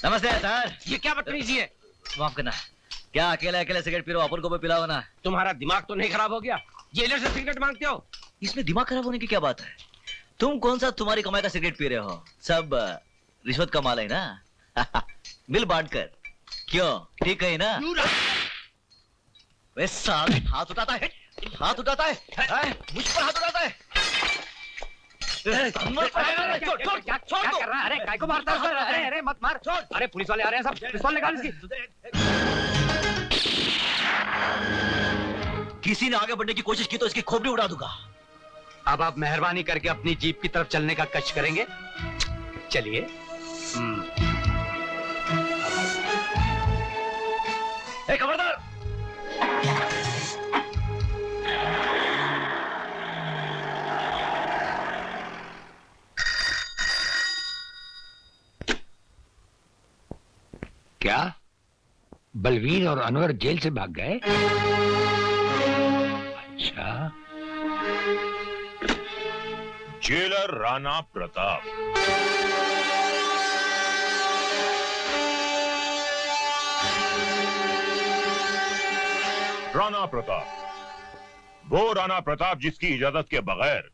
नमस्ते सर। ये क्या बदतमीजी है? माफ करना। क्या अकेले अकेले सिगरेट पी रहे हो? अपन को भी पिलाओ ना। तुम्हारा दिमाग तो नहीं खराब हो गया? जेलर से सिगरेट मांगते हो? इसमें दिमाग खराब होने की क्या बात है? तुम कौन सा तुम्हारी कमाई का सिगरेट पी रहे हो? सब रिश्वत का माल है ना। बिल बांट कर। क्यों, ठीक है ना? वे साले हाथ उठाता है, हाथ उठाता है, मुझ पर हाथ उठाता है। छोड़ दो। अरे काय को मारता है? अरे अरे मत मार। अरे पुलिस वाले आ रहे हैं सब। पिस्तौल निकाल इसकी। किसी ने आगे बढ़ने की कोशिश की तो इसकी खोपड़ी उड़ा दूंगा। अब आप मेहरबानी करके अपनी जीप की तरफ चलने का कष्ट करेंगे? चलिए। खबरदार। क्या बलवीर और अनवर जेल से भाग गए? अच्छा। जेलर राणा प्रताप। राणा प्रताप, वो राणा प्रताप जिसकी इजाजत के बगैर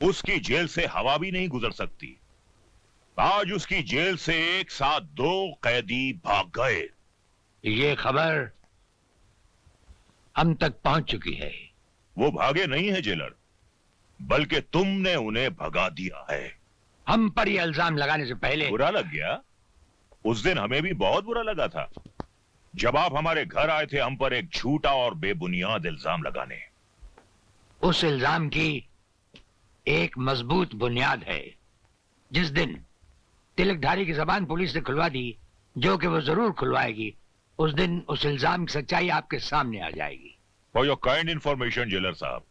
उसकी जेल से हवा भी नहीं गुजर सकती। आज उसकी जेल से एक साथ 2 कैदी भाग गए। ये खबर हम तक पहुंच चुकी है। वो भागे नहीं है जेलर, बल्कि तुमने उन्हें भगा दिया है। हम पर यह इल्जाम लगाने से पहले बुरा लग गया? उस दिन हमें भी बहुत बुरा लगा था जब आप हमारे घर आए थे हम पर एक झूठा और बेबुनियाद इल्जाम लगाने। उस इल्जाम की एक मजबूत बुनियाद है। जिस दिन तिलकधारी की जबान पुलिस ने खुलवा दी, जो कि वो जरूर खुलवाएगी, उस दिन उस इल्जाम की सच्चाई आपके सामने आ जाएगी। For your kind information jailer साहब,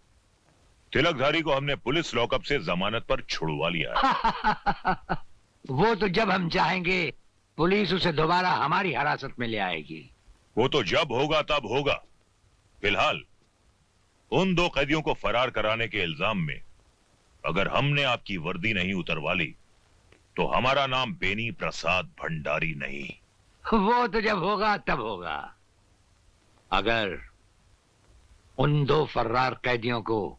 तिलकधारी को हमने पुलिस लॉकअप से जमानत पर छुड़वा लिया है। वो तो जब हम चाहेंगे पुलिस उसे दोबारा हमारी हिरासत में ले आएगी। वो तो जब होगा तब होगा। फिलहाल उन 2 कैदियों को फरार कराने के इल्जाम में अगर हमने आपकी वर्दी नहीं उतरवा ली तो हमारा नाम बेनी प्रसाद भंडारी नहीं। वो तो जब होगा तब होगा। अगर उन 2 फर्रार कैदियों को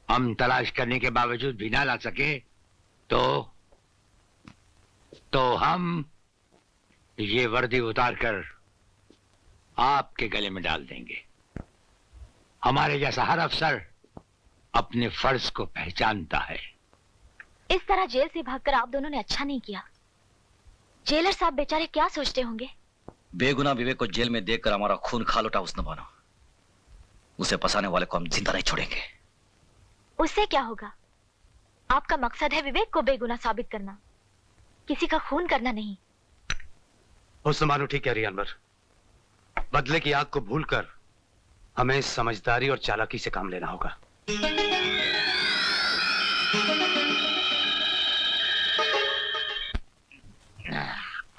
हम तलाश करने के बावजूद भी ना ला सके तो हम ये वर्दी उतारकर आपके गले में डाल देंगे। हमारे जैसा हर अफसर अपने फर्ज को पहचानता है। इस तरह जेल से भागकर आप दोनों ने अच्छा नहीं किया। जेलर साहब बेचारे क्या सोचते होंगे? बेगुनाह विवेक को जेल में देखकर हमारा खून खा लौटा उस न मानो। उसे फंसाने वाले को हम जिंदा नहीं छोड़ेंगे। उससे क्या होगा? आपका मकसद है विवेक को बेगुनाह साबित करना, किसी का खून करना नहीं। हुस्न मानो ठीक कह रही है अनवर। बदले की आग को भूलकर हमें समझदारी और चालाकी से काम लेना होगा।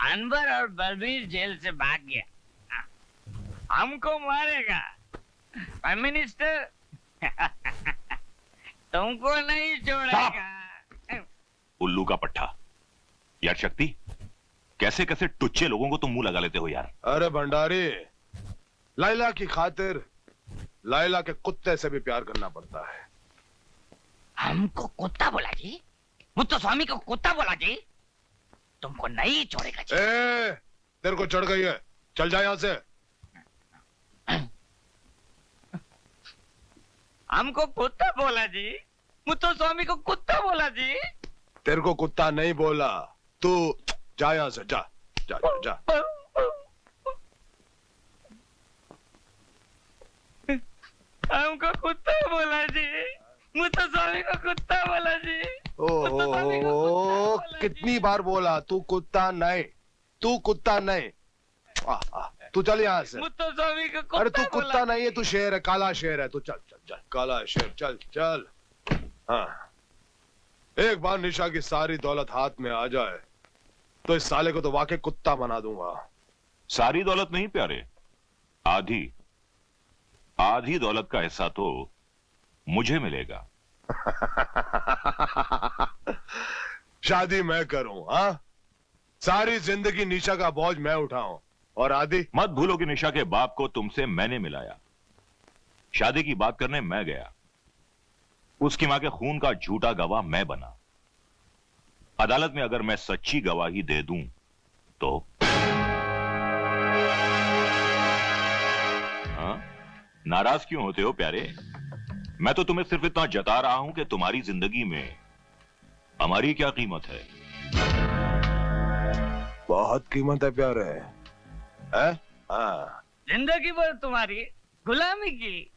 अनवर और बलबीर जेल से भाग गया, हमको मारेगा। प्राइम मिनिस्टर तुमको नहीं छोड़ेगा। उल्लू का पट्टा। यार शक्ति, कैसे कैसे टुच्चे लोगों को तुम मुंह लगा लेते हो यार। अरे भंडारी, लाइला की खातिर लाइला के कुत्ते से भी प्यार करना पड़ता है। हमको कुत्ता बोला जी? मुत्तो स्वामी को कुत्ता बोला जी? तुमको नहीं छोड़ेगा जी। तेरे को चढ़ गई है, चल जा यहां से। हमको कुत्ता बोला जी? मुत्तो स्वामी को कुत्ता बोला जी? तेरे को कुत्ता नहीं बोला, तू जा यहां से, जा जा जा, जा। हमको कुत्ता बोला जी, मुत्तो स्वामी को कुत्ता बोला जी। ओ कितनी बार बोला, तू कुत्ता नहीं, तू कुत्ता नहीं। तू चल यहाँ से। मुत्तो स्वामी को कुत्ता। अरे तू कुत्ता नहीं है, तू शेर है, काला शेर है। तू चल चल चल, काला शेर, चल चल। हाँ, एक बार निशा की सारी दौलत हाथ में आ जाए तो इस साले को तो वाकई कुत्ता बना दूंगा। सारी दौलत नहीं प्यारे, आधी आधी दौलत का हिस्सा तो मुझे मिलेगा। शादी मैं करूं? हाँ, सारी जिंदगी निशा का बोझ मैं उठाऊं और आदि। मत भूलो कि निशा के बाप को तुमसे मैंने मिलाया, शादी की बात करने मैं गया, उसकी मां के खून का झूठा गवाह मैं बना। अदालत में अगर मैं सच्ची गवाही दे दूं तो हाँ? नाराज क्यों होते हो प्यारे? मैं तो तुम्हें सिर्फ इतना जता रहा हूं कि तुम्हारी जिंदगी में हमारी क्या कीमत है। बहुत कीमत है प्यारे, है? हाँ। जिंदगी भर तुम्हारी गुलामी की,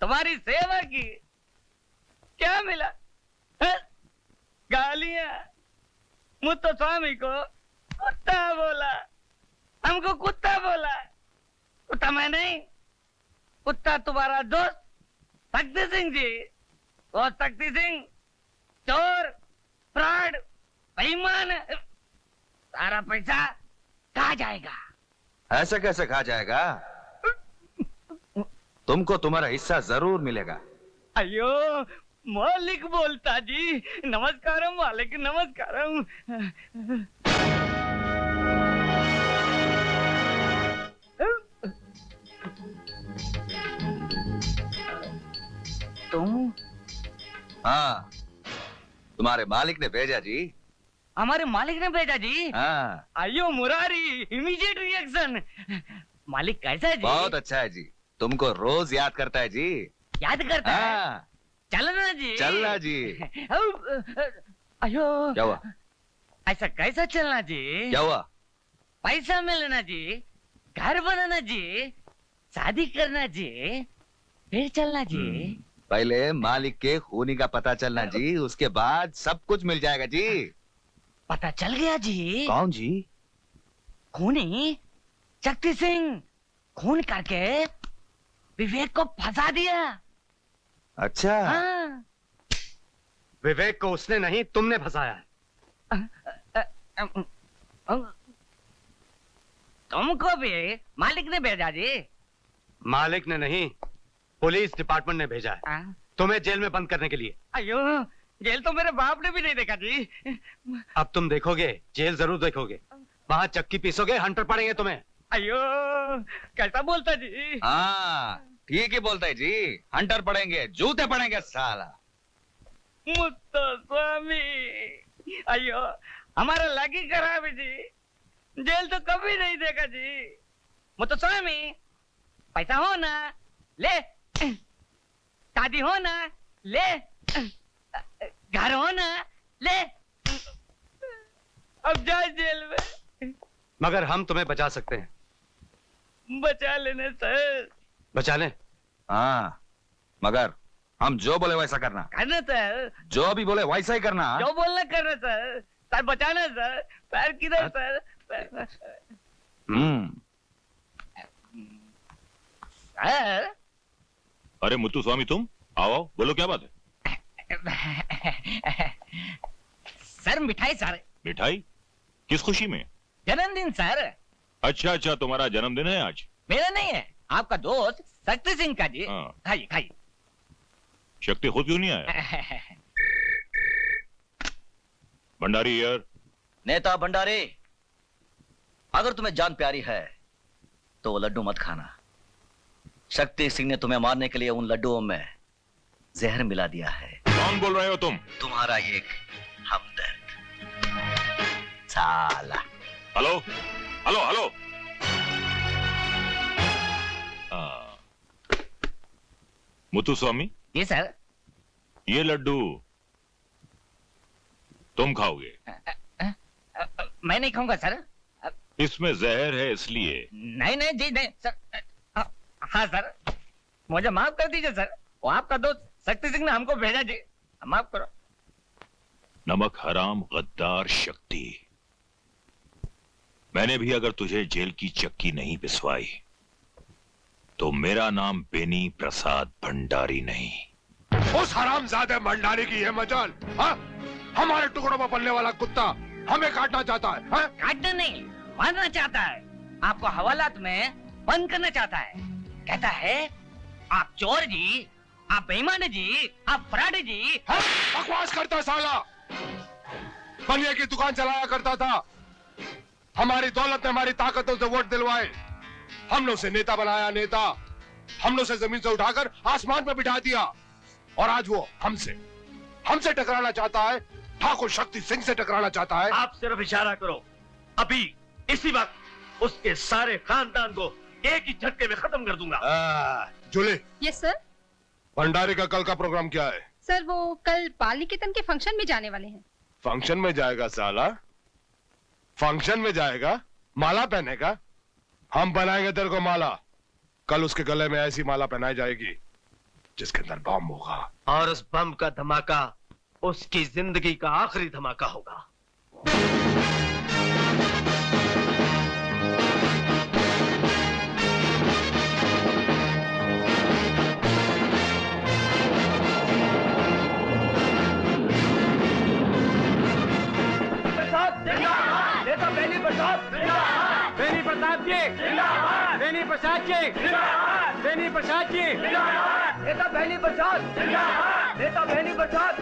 तुम्हारी सेवा की, क्या मिला? है? गालियां। मुत्तो स्वामी को कुत्ता बोला, हमको कुत्ता बोला। कुत्ता मैं नहीं, कुत्ता तुम्हारा दोस्त शक्ति सिंह जी। वो शक्ति सिंह चोर, फ्रॉड, बेईमान, सारा पैसा कहाँ जाएगा? ऐसे कैसे खा जाएगा? तुमको तुम्हारा हिस्सा जरूर मिलेगा। अयो मालिक बोलता जी। नमस्कारम मालिक, नमस्कारम। तुम? हाँ, तुम्हारे मालिक ने भेजा जी। हमारे मालिक ने भेजा जी? हाँ। अयो मुरारी, इमीडिएट रिएक्शन। मालिक कैसा है जी? बहुत अच्छा है जी, तुमको रोज याद करता है जी। याद करता है? हाँ। चलना जी। चलना जी। अयो क्या हुआ? ऐसा कैसा चलना जी? क्या हुआ? पैसा मिलना जी, घर बनाना जी, शादी करना जी, फिर चलना जी। पहले मालिक के खूनी का पता चलना जी, उसके बाद सब कुछ मिल जाएगा जी। पता चल गया जी। कौन जी? खूनी शक्ति सिंह खून करके विवेक को फंसा दिया। अच्छा। हाँ। विवेक को उसने नहीं, तुमने फंसाया है। तुमको भी मालिक ने भेजा जी? मालिक ने नहीं, पुलिस डिपार्टमेंट ने भेजा है हाँ। तुम्हें जेल में बंद करने के लिए। अयो जेल तो मेरे बाप ने भी नहीं देखा जी। अब तुम देखोगे, जेल जरूर देखोगे। वहां चक्की पीसोगे, हंटर पड़ेंगे तुम्हें। अयो कैसा बोलता जी? हाँ ठीक ही बोलता है जी, हंटर पड़ेंगे, जूते पड़ेंगे साला। मुत्तो स्वामी, अयो हमारा लगी खराब है जी, जेल तो कभी नहीं देखा जी। मुत्तो स्वामी, पैसा हो ना ले, शादी हो ना ले, घर हो ना ले, अब जा जेल में। मगर हम तुम्हें बचा सकते हैं। बचा लेने सर। बचा लें? हाँ, मगर हम जो बोले वैसा करना। करना सर, जो भी बोले वैसा ही करना। जो बोलना करना सर। सर बचाना सर। पैर किधर सर? सर। अरे मुत्तू स्वामी, तुम आओ, बोलो क्या बात है? सर मिठाई सर। मिठाई? किस खुशी में? जन्मदिन सर। अच्छा अच्छा, तुम्हारा जन्मदिन है आज? मेरा नहीं है, आपका दोस्त शक्ति सिंह का जी। हाँ। खाइए खाइए। शक्ति खुद क्यों नहीं आया? भंडारी यार। नेता भंडारी, अगर तुम्हें जान प्यारी है तो वो लड्डू मत खाना। शक्ति सिंह ने तुम्हें मारने के लिए उन लड्डुओं में जहर मिला दिया है। कौन बोल रहे हो तुम? तुम्हारा एक हमदर्द साला। Hello hello hello. Muthu Swami, जी सर। ये लड्डू तुम खाओगे? मैं नहीं खाऊंगा सर। इसमें जहर है इसलिए। नहीं नहीं जी नहीं सर। हाँ सर, मुझे माफ कर दीजिए सर। वो आपका दोस्त शक्ति सिंह ने हमको भेजा जी, माफ करो। नमक हराम गद्दार शक्ति, मैंने भी अगर तुझे जेल की चक्की नहीं पिसवाई तो मेरा नाम बेनी प्रसाद भंडारी नहीं। उस हरामजादे भंडारी की है मजाल। हाँ? हमारे टुकड़ों में पलने वाला कुत्ता हमें काटना चाहता है। हाँ? काटना नहीं, मारना चाहता है। आपको हवालात में बंद करना चाहता है। कहता है आप चोर जी, आप बेईमान जी, आप फ्रॉड जी। हाँ? बकवास करता साला। बनिया की दुकान चलाया करता था, हमारी दौलत ने हमारी ताकतों से वोट दिलवाए, हमने उसे नेता बनाया, नेता। हमने उसे जमीन से उठाकर आसमान पर बिठा दिया और आज वो हमसे टकराना चाहता है, ठाकुर शक्ति सिंह से टकराना चाहता है। आप सिर्फ इशारा करो, अभी इसी वक्त उसके सारे खानदान को एक ही झटके में खत्म कर दूंगा। जूली। Yes sir. भंडारी का कल का प्रोग्राम क्या है? सर वो कल बाल निकेतन के फंक्शन में जाने वाले हैं। फंक्शन में जाएगा साला? फंक्शन में जाएगा, माला पहनेगा? हम बनाएंगे तेरे को माला। कल उसके गले में ऐसी माला पहनाई जाएगी जिसके अंदर बम होगा, और उस बम का धमाका उसकी जिंदगी का आखिरी धमाका होगा। नेता बेनी प्रसाद, बेनी प्रसाद जी, बेनी प्रसाद जी, बेनी प्रसाद जी, नेता बेनी प्रसाद, नेता बेनी प्रसाद,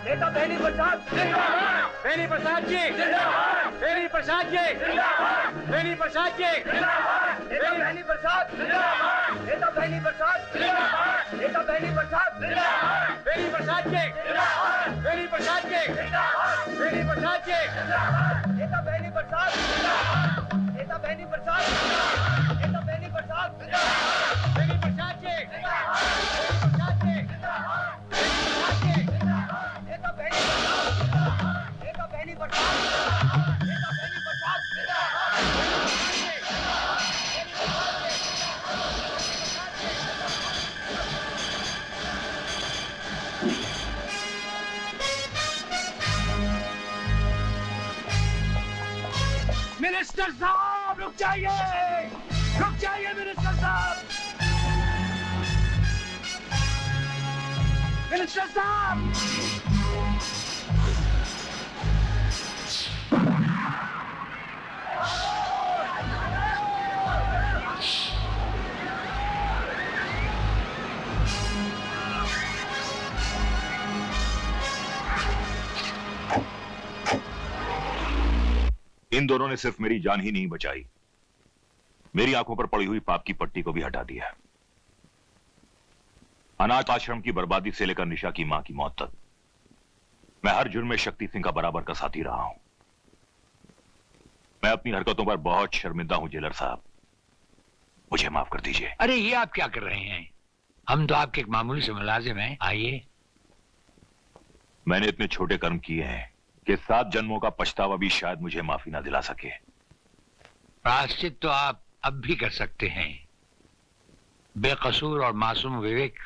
नेता बेनी प्रसाद, बेनी प्रसाद जी, बेनी प्रसाद जी, बेनी प्रसाद जी, नेता बेनी प्रसाद, नेता बेनी प्रसाद, नेता बेनी प्रसाद, बेनी प्रसाद जी, बेनी प्रसाद जी, बेनी प्रसाद जी, नेता बेनी प्रसाद, नेता बेनी प्रसाद, नेता बेनी प्रसाद, बेनी प्रसाद जी, बेनी प्रसाद जी, नेता बेनी प्रसाद, नेता बेनी प्रसाद, नेता बेनी प्रसाद, मिनिस्टर साहब रुक जाइए मिनिस्टर साहब, मिनिस्टर साहब। इन दोनों ने सिर्फ मेरी जान ही नहीं बचाई, मेरी आंखों पर पड़ी हुई पाप की पट्टी को भी हटा दिया। अनाथ आश्रम की बर्बादी से लेकर निशा की मां की मौत तक मैं हर जुर्म में शक्ति सिंह का बराबर का साथी रहा हूं। मैं अपनी हरकतों पर बहुत शर्मिंदा हूं जेलर साहब, मुझे माफ कर दीजिए। अरे ये आप क्या कर रहे हैं? हम तो आपके एक मामूली से मुलाजिम हैं। आइए। मैंने इतने छोटे कर्म किए हैं कि 7 जन्मों का पछतावा भी शायद मुझे माफी ना दिला सके। प्रायश्चित तो आप अब भी कर सकते हैं। बेकसूर और मासूम विवेक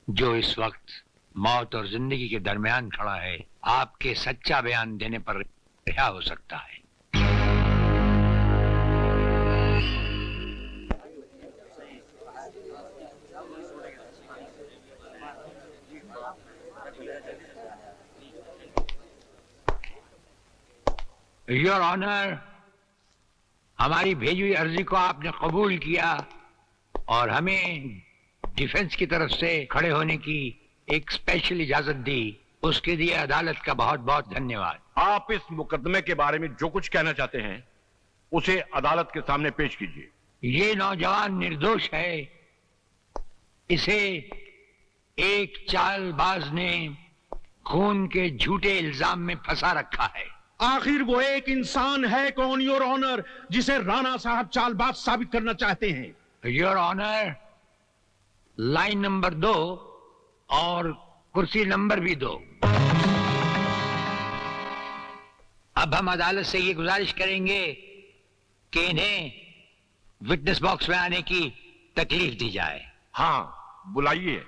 जो इस वक्त मौत और जिंदगी के दरमियान खड़ा है, आपके सच्चा बयान देने पर रिहा हो सकता है। योर ऑनर, हमारी भेजी हुई अर्जी को आपने कबूल किया और हमें डिफेंस की तरफ से खड़े होने की एक स्पेशल इजाजत दी, उसके लिए अदालत का बहुत बहुत धन्यवाद। आप इस मुकदमे के बारे में जो कुछ कहना चाहते हैं उसे अदालत के सामने पेश कीजिए। ये नौजवान निर्दोष है, इसे एक चालबाज ने खून के झूठे इल्जाम में फंसा रखा है। आखिर वो एक इंसान है कौन योर ऑनर जिसे राणा साहब चालबाज साबित करना चाहते हैं? योर ऑनर, लाइन नंबर 2 और कुर्सी नंबर भी 2। अब हम अदालत से ये गुजारिश करेंगे कि इन्हें विटनेस बॉक्स में आने की तकलीफ दी जाए। हाँ, बुलाइए।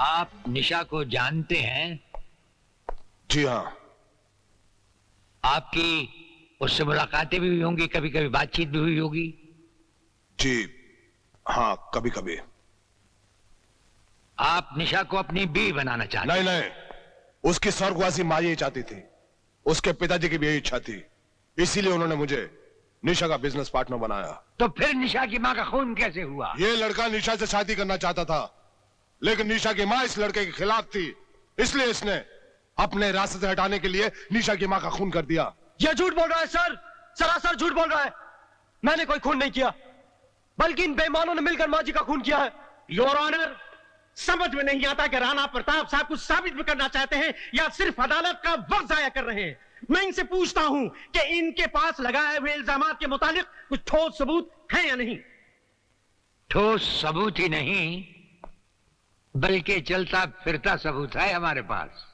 आप निशा को जानते हैं? जी हाँ। आपकी उससे मुलाकातें भी हुई होंगी, कभी कभी बातचीत भी हुई होगी? जी हाँ, कभी कभी। आप निशा को अपनी बीवी बनाना चाहते? नहीं नहीं, उसकी स्वर्गवासी मां यही चाहती थी, उसके पिताजी की भी यही इच्छा थी। इसीलिए उन्होंने मुझे निशा का बिजनेस पार्टनर बनाया। तो फिर निशा की माँ का खून कैसे हुआ? ये लड़का निशा से शादी करना चाहता था, लेकिन निशा की माँ इस लड़के के खिलाफ थी, इसलिए इसने अपने रास्ते से हटाने के लिए निशा की माँ का खून कर दिया। ये झूठ बोल रहा है सर, सरासर झूठ बोल रहा है। मैंने कोई खून नहीं किया, बल्कि इन बेईमानों ने मिलकर माँ जी का खून किया है। योर ऑनर, समझ में नहीं आता कि राणा प्रताप साहब कुछ साबित भी करना चाहते हैं या सिर्फ अदालत का वक्त जाया कर रहे हैं। मैं इनसे पूछता हूं कि इनके पास लगाए हुए इल्जामात के मुताबिक कुछ ठोस सबूत है या नहीं? ठोस सबूत ही नहीं, बल्कि चलता फिरता सबूत है हमारे पास।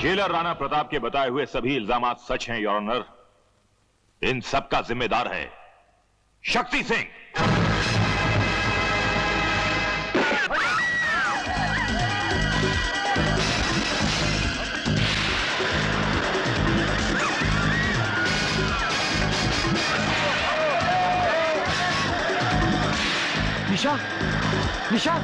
जेलर राणा प्रताप के बताए हुए सभी इल्जामात सच हैं, योर ऑनर। इन सब का जिम्मेदार है शक्ति सिंह। निशा, निशा,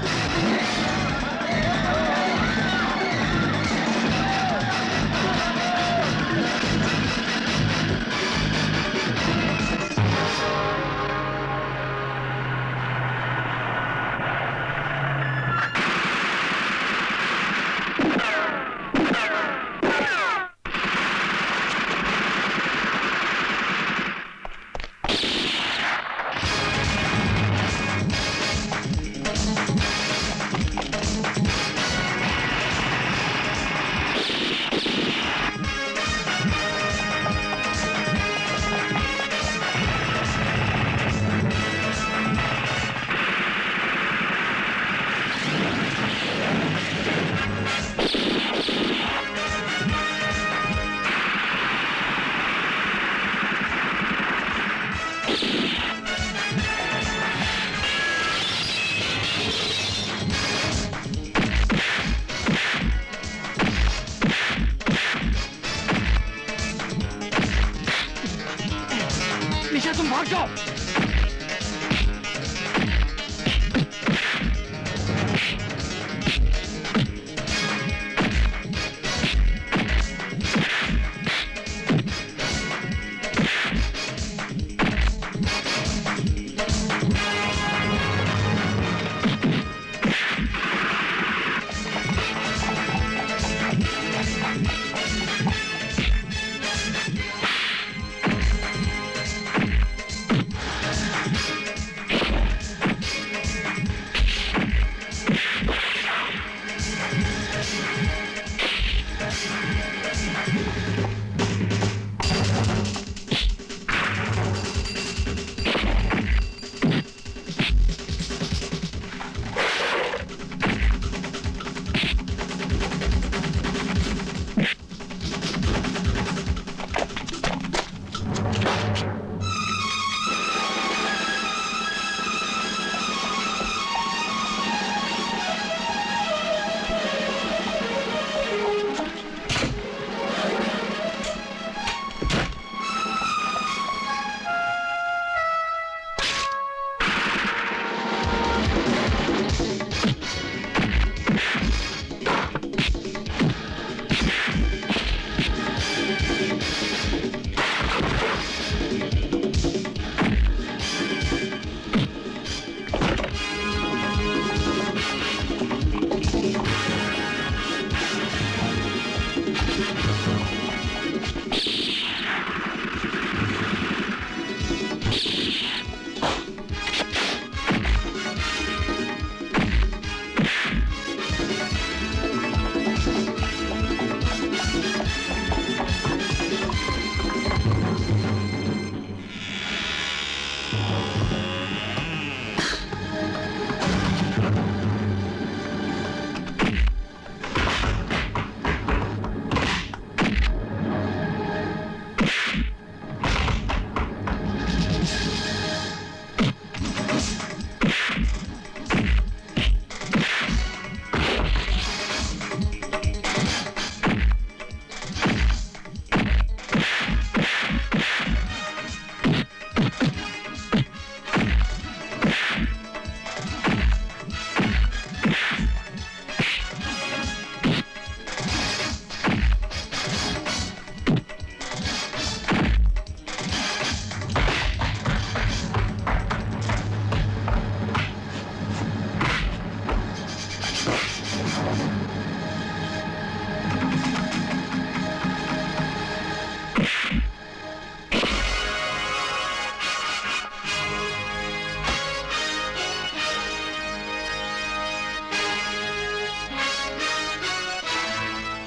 निशा, तुम भाग जाओ।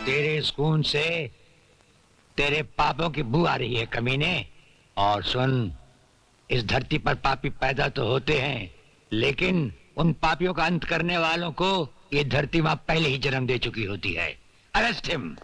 तेरे इस खून से तेरे पापों की बू आ रही है कमीने। और सुन, इस धरती पर पापी पैदा तो होते हैं, लेकिन उन पापियों का अंत करने वालों को ये धरती मां पहले ही जन्म दे चुकी होती है। Arrest him.